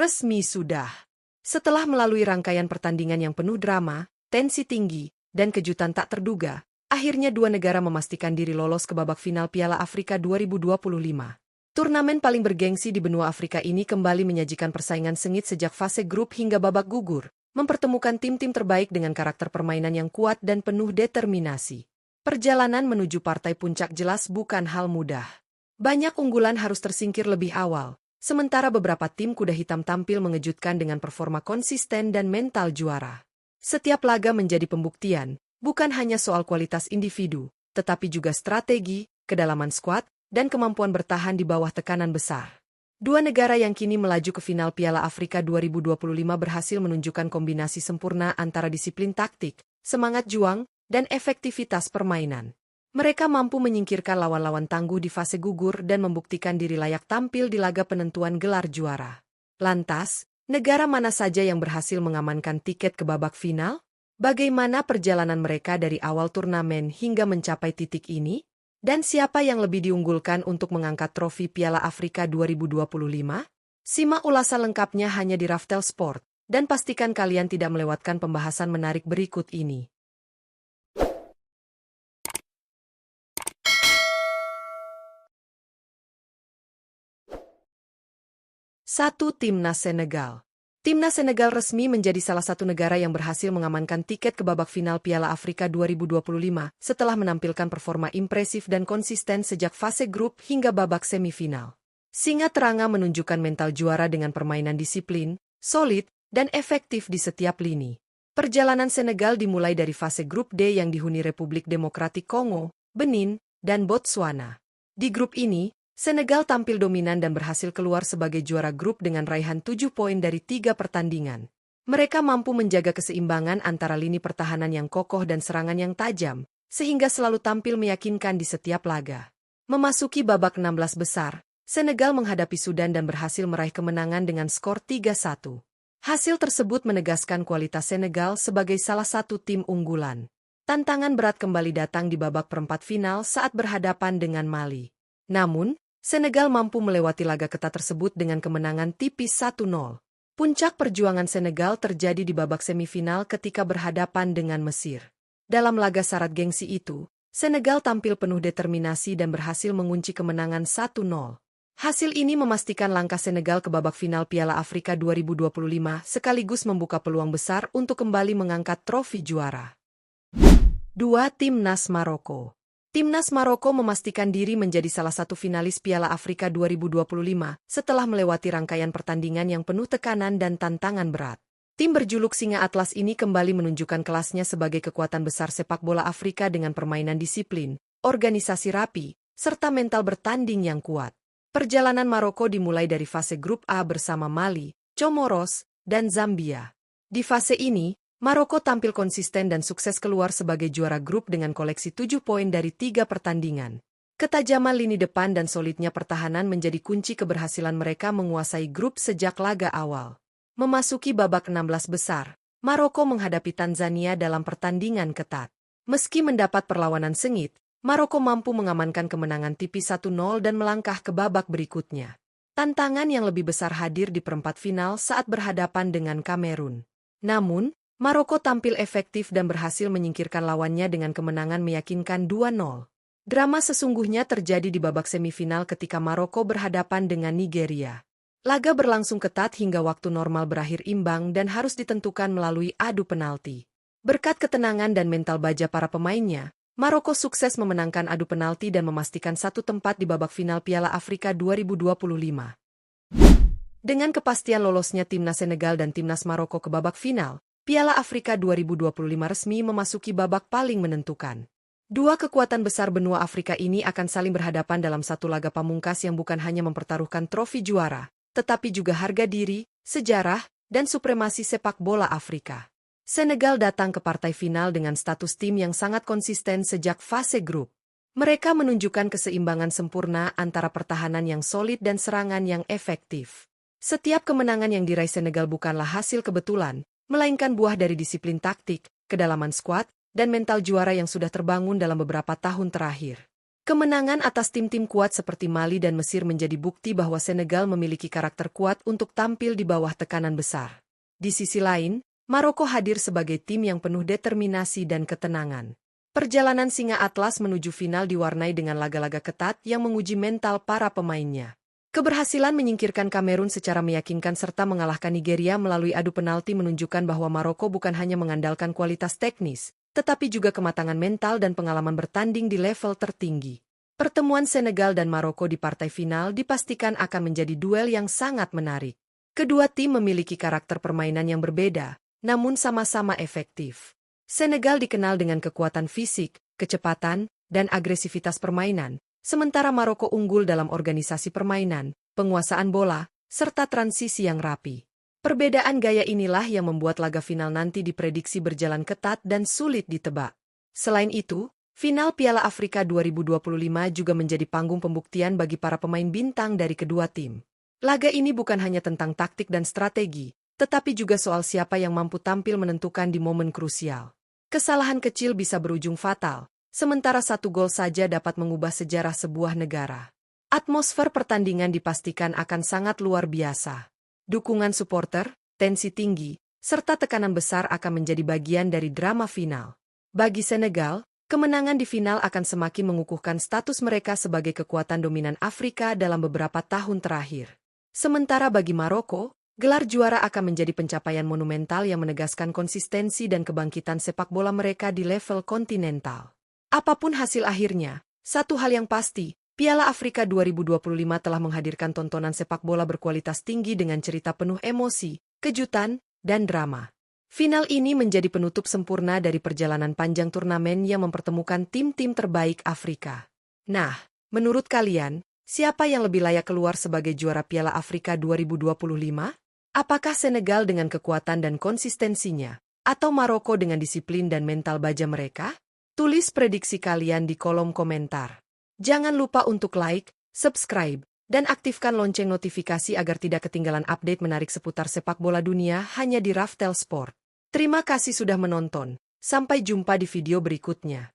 Resmi sudah. Setelah melalui rangkaian pertandingan yang penuh drama, tensi tinggi, dan kejutan tak terduga, akhirnya dua negara memastikan diri lolos ke babak final Piala Afrika 2025. Turnamen paling bergengsi di benua Afrika ini kembali menyajikan persaingan sengit sejak fase grup hingga babak gugur, mempertemukan tim-tim terbaik dengan karakter permainan yang kuat dan penuh determinasi. Perjalanan menuju partai puncak jelas bukan hal mudah. Banyak unggulan harus tersingkir lebih awal, sementara beberapa tim kuda hitam tampil mengejutkan dengan performa konsisten dan mental juara. Setiap laga menjadi pembuktian, bukan hanya soal kualitas individu, tetapi juga strategi, kedalaman skuad, dan kemampuan bertahan di bawah tekanan besar. Dua negara yang kini melaju ke final Piala Afrika 2025 berhasil menunjukkan kombinasi sempurna antara disiplin taktik, semangat juang, dan efektivitas permainan. Mereka mampu menyingkirkan lawan-lawan tangguh di fase gugur dan membuktikan diri layak tampil di laga penentuan gelar juara. Lantas, negara mana saja yang berhasil mengamankan tiket ke babak final? Bagaimana perjalanan mereka dari awal turnamen hingga mencapai titik ini? Dan siapa yang lebih diunggulkan untuk mengangkat trofi Piala Afrika 2025? Simak ulasan lengkapnya hanya di Raftel Sport, dan pastikan kalian tidak melewatkan pembahasan menarik berikut ini. 1. Timnas Senegal. Timnas Senegal resmi menjadi salah satu negara yang berhasil mengamankan tiket ke babak final Piala Afrika 2025 setelah menampilkan performa impresif dan konsisten sejak fase grup hingga babak semifinal. Singa Teranga menunjukkan mental juara dengan permainan disiplin, solid, dan efektif di setiap lini. Perjalanan Senegal dimulai dari fase grup D yang dihuni Republik Demokratik Kongo, Benin, dan Botswana. Di grup ini, Senegal tampil dominan dan berhasil keluar sebagai juara grup dengan raihan 7 poin dari 3 pertandingan. Mereka mampu menjaga keseimbangan antara lini pertahanan yang kokoh dan serangan yang tajam, sehingga selalu tampil meyakinkan di setiap laga. Memasuki babak 16 besar, Senegal menghadapi Sudan dan berhasil meraih kemenangan dengan skor 3-1. Hasil tersebut menegaskan kualitas Senegal sebagai salah satu tim unggulan. Tantangan berat kembali datang di babak perempat final saat berhadapan dengan Mali. Namun, Senegal mampu melewati laga ketat tersebut dengan kemenangan tipis 1-0. Puncak perjuangan Senegal terjadi di babak semifinal ketika berhadapan dengan Mesir. Dalam laga syarat gengsi itu, Senegal tampil penuh determinasi dan berhasil mengunci kemenangan 1-0. Hasil ini memastikan langkah Senegal ke babak final Piala Afrika 2025 sekaligus membuka peluang besar untuk kembali mengangkat trofi juara. 2. Timnas Maroko. Timnas Maroko memastikan diri menjadi salah satu finalis Piala Afrika 2025 setelah melewati rangkaian pertandingan yang penuh tekanan dan tantangan berat. Tim berjuluk Singa Atlas ini kembali menunjukkan kelasnya sebagai kekuatan besar sepak bola Afrika dengan permainan disiplin, organisasi rapi, serta mental bertanding yang kuat. Perjalanan Maroko dimulai dari fase grup A bersama Mali, Comoros, dan Zambia. Di fase ini, Maroko tampil konsisten dan sukses keluar sebagai juara grup dengan koleksi 7 poin dari 3 pertandingan. Ketajaman lini depan dan solidnya pertahanan menjadi kunci keberhasilan mereka menguasai grup sejak laga awal. Memasuki babak 16 besar, Maroko menghadapi Tanzania dalam pertandingan ketat. Meski mendapat perlawanan sengit, Maroko mampu mengamankan kemenangan tipis 1-0 dan melangkah ke babak berikutnya. Tantangan yang lebih besar hadir di perempat final saat berhadapan dengan Kamerun. Namun, Maroko tampil efektif dan berhasil menyingkirkan lawannya dengan kemenangan meyakinkan 2-0. Drama sesungguhnya terjadi di babak semifinal ketika Maroko berhadapan dengan Nigeria. Laga berlangsung ketat hingga waktu normal berakhir imbang dan harus ditentukan melalui adu penalti. Berkat ketenangan dan mental baja para pemainnya, Maroko sukses memenangkan adu penalti dan memastikan satu tempat di babak final Piala Afrika 2025. Dengan kepastian lolosnya timnas Senegal dan timnas Maroko ke babak final, Piala Afrika 2025 resmi memasuki babak paling menentukan. Dua kekuatan besar benua Afrika ini akan saling berhadapan dalam satu laga pamungkas yang bukan hanya mempertaruhkan trofi juara, tetapi juga harga diri, sejarah, dan supremasi sepak bola Afrika. Senegal datang ke partai final dengan status tim yang sangat konsisten sejak fase grup. Mereka menunjukkan keseimbangan sempurna antara pertahanan yang solid dan serangan yang efektif. Setiap kemenangan yang diraih Senegal bukanlah hasil kebetulan, melainkan buah dari disiplin taktik, kedalaman skuad, dan mental juara yang sudah terbangun dalam beberapa tahun terakhir. Kemenangan atas tim-tim kuat seperti Mali dan Mesir menjadi bukti bahwa Senegal memiliki karakter kuat untuk tampil di bawah tekanan besar. Di sisi lain, Maroko hadir sebagai tim yang penuh determinasi dan ketenangan. Perjalanan Singa Atlas menuju final diwarnai dengan laga-laga ketat yang menguji mental para pemainnya. Keberhasilan menyingkirkan Kamerun secara meyakinkan serta mengalahkan Nigeria melalui adu penalti menunjukkan bahwa Maroko bukan hanya mengandalkan kualitas teknis, tetapi juga kematangan mental dan pengalaman bertanding di level tertinggi. Pertemuan Senegal dan Maroko di partai final dipastikan akan menjadi duel yang sangat menarik. Kedua tim memiliki karakter permainan yang berbeda, namun sama-sama efektif. Senegal dikenal dengan kekuatan fisik, kecepatan, dan agresivitas permainan, sementara Maroko unggul dalam organisasi permainan, penguasaan bola, serta transisi yang rapi. Perbedaan gaya inilah yang membuat laga final nanti diprediksi berjalan ketat dan sulit ditebak. Selain itu, final Piala Afrika 2025 juga menjadi panggung pembuktian bagi para pemain bintang dari kedua tim. Laga ini bukan hanya tentang taktik dan strategi, tetapi juga soal siapa yang mampu tampil menentukan di momen krusial. Kesalahan kecil bisa berujung fatal, sementara satu gol saja dapat mengubah sejarah sebuah negara. Atmosfer pertandingan dipastikan akan sangat luar biasa. Dukungan supporter, tensi tinggi, serta tekanan besar akan menjadi bagian dari drama final. Bagi Senegal, kemenangan di final akan semakin mengukuhkan status mereka sebagai kekuatan dominan Afrika dalam beberapa tahun terakhir. Sementara bagi Maroko, gelar juara akan menjadi pencapaian monumental yang menegaskan konsistensi dan kebangkitan sepak bola mereka di level kontinental. Apapun hasil akhirnya, satu hal yang pasti, Piala Afrika 2025 telah menghadirkan tontonan sepak bola berkualitas tinggi dengan cerita penuh emosi, kejutan, dan drama. Final ini menjadi penutup sempurna dari perjalanan panjang turnamen yang mempertemukan tim-tim terbaik Afrika. Nah, menurut kalian, siapa yang lebih layak keluar sebagai juara Piala Afrika 2025? Apakah Senegal dengan kekuatan dan konsistensinya, atau Maroko dengan disiplin dan mental baja mereka? Tulis prediksi kalian di kolom komentar. Jangan lupa untuk like, subscribe, dan aktifkan lonceng notifikasi agar tidak ketinggalan update menarik seputar sepak bola dunia hanya di Raftel Sport. Terima kasih sudah menonton. Sampai jumpa di video berikutnya.